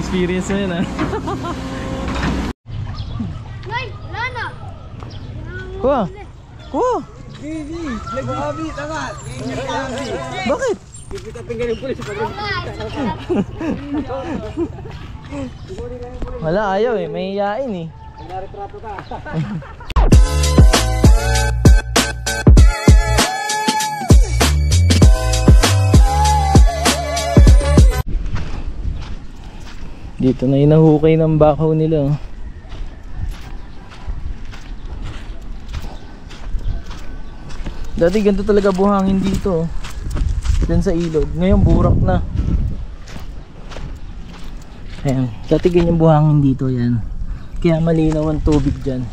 experience mo yun, ha? Nay, wala na. Kuha! Kuha! Nag-abi, tama. Bakit? Pipitapin ka ng pulis. Wala, ayaw eh. May hiyain eh. Nagretrato ka. Dito na inahukay ng bakaw nila. Dati ganito talaga buhangin dito. Diyan sa ilog. Ngayon burak na. Ayan. Dati ganyan buhangin dito yan. Kaya malinaw ang tubig dyan.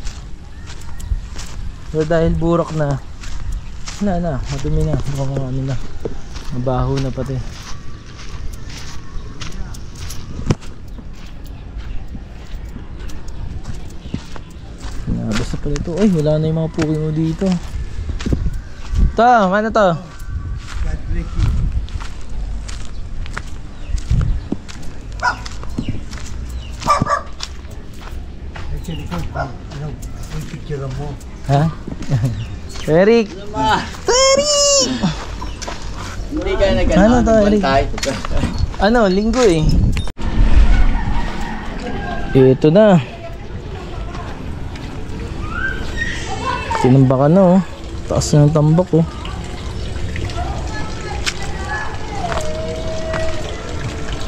Pero dahil burak na, madumi na. Ano na. Mabaho na pati. Basta pala ito. Ay, wala na yung mga puki mo dito. Ito, ano to? God bless you. Actually, ano, yung picture mo. Ha? Eric! Eric! Hindi ka nag-ano. Ano to, Eric? Ano, linggo eh. Ito na. Tinambakan na oh. Taas na ng tambak oh.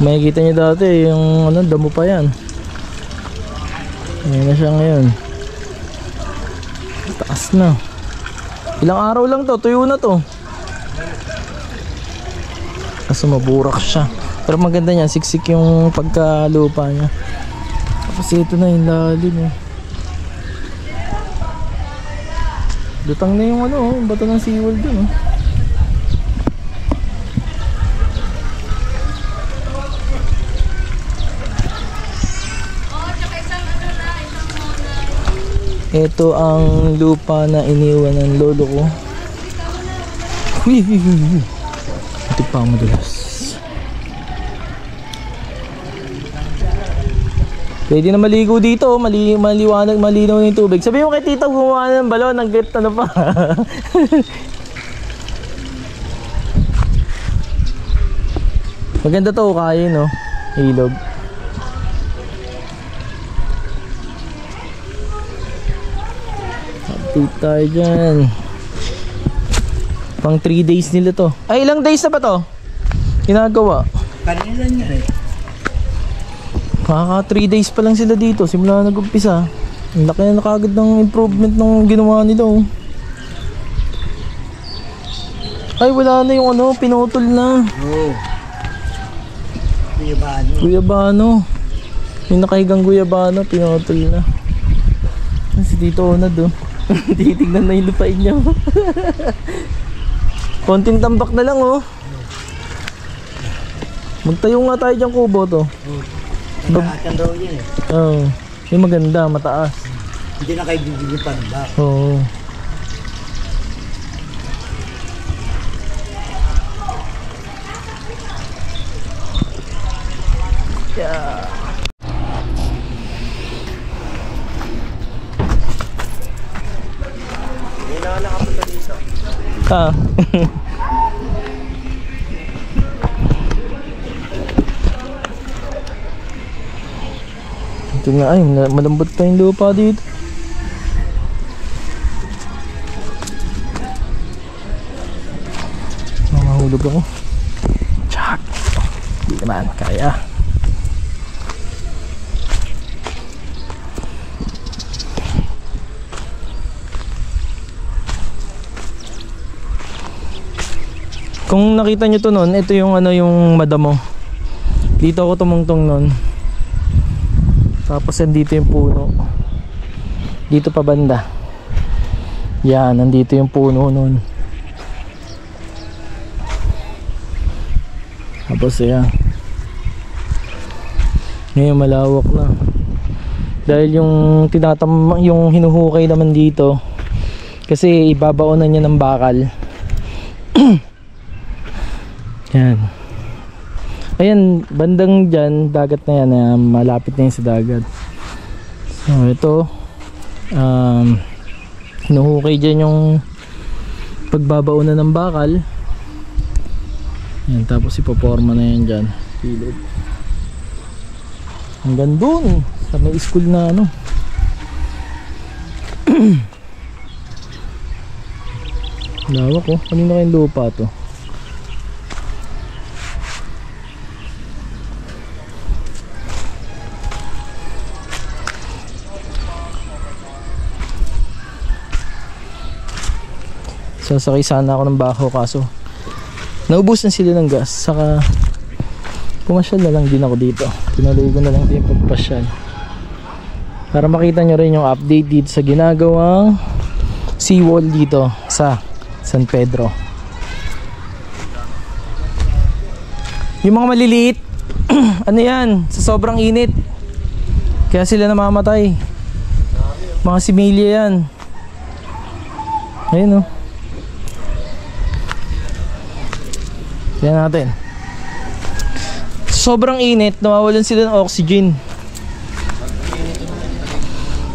Makikita nyo dati yung ano, damo pa yan. Ayan na siya ngayon. Taas na. Ilang araw lang to, tuyo na to. Kaso maburak siya. Pero maganda niya, siksik yung pagkalupa niya. Tapos ito na yung lalim eh. Lutang na yung ano, bato ng SeaWorld dun oh. Ito ang lupa na iniwan ng lolo ko. Ito pa madulas. Pwede na maligo dito, maliwanag, malinaw na yung tubig. Sabi mo kay tita gumawa ng balon, ng get ano pa. Maganda to, kaya no, ilog. Update tayo dyan. Pang 3 days nila to. Ay, ilang days na ba to? Ginagawa. Kanina niya eh. Kaka 3 days pa lang sila dito, simula nag-umpisa. Ang laki na kagad ng improvement ng ginawa nila oh. Ay, wala na yung ano, pinutol na. Oo. Guyabano. Guyabano. Yung nakahigang guyabano, pinutol na. Si Tito Onad oh. Titignan na yung lupain niya. Konting tambak na lang oh. Magtayo nga tayo dyan kubo to. Nakaakan daw yan eh. Oo. Yung maganda, mataas. Hindi na kayo bibili pa ng bak. Oo. Yeah. Hindi na nakapunta dito. Ah. Ito nga ay, malambot pa yung lupa dito. Mahulog ako. Tsak. Hindi naman, kaya. Kung nakita nyo to nun, ito yung ano, yung madamo. Dito ako tumungtong nun. Tapos nandito yung puno. Dito pa banda. Yan, nandito yung puno nun. Tapos yan. Ngayon malawak na. Dahil yung yung hinuhukay naman dito. Kasi ibabaonan niya ng bakal. Yan. Ayan, bandang dyan, dagat na yan, malapit na yun sa dagat. So ito, hinuhukay dyan yung pagbabaunan ng bakal. Ayan, tapos ipoporma na yan dyan, pilod. Hanggang dun, sa may school na ano. Lawak ko, kanina kayong lupa to. Sasakay sana ako ng baho kaso naubos na sila ng gas, saka pumasyal na lang din ako dito. Tinuloy ko na lang din yung pagpasyal para makita nyo rin yung update dito sa ginagawang seawall dito sa San Pedro. Yung mga maliliit ano yan, sa sobrang init kaya sila namamatay, mga similya yan. Ayun o, yan natin. Sobrang init, nawawalan sila ng oxygen.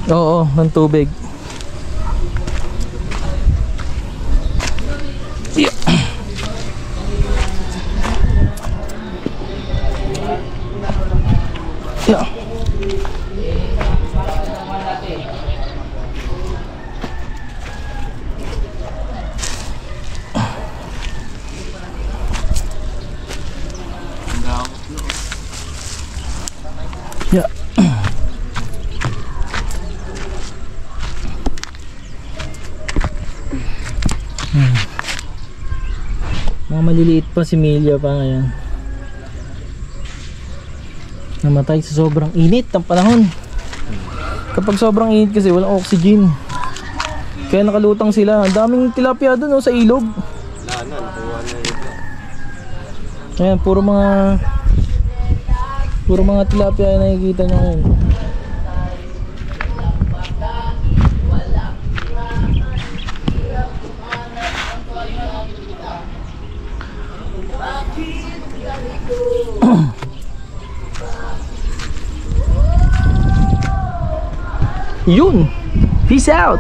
Oo, ng tubig. Yeah. Yeah. Yeah. Mga maliliit pa, si Milya pa ngayon. Namatay sa sobrang init ng panahon. Kapag sobrang init kasi walang oxygen. Kaya nakalutang sila. Ang daming tilapia doon sa ilog. Ayan, puro mga tilapia yung nakikita nyo ngayon. Yun! Peace out!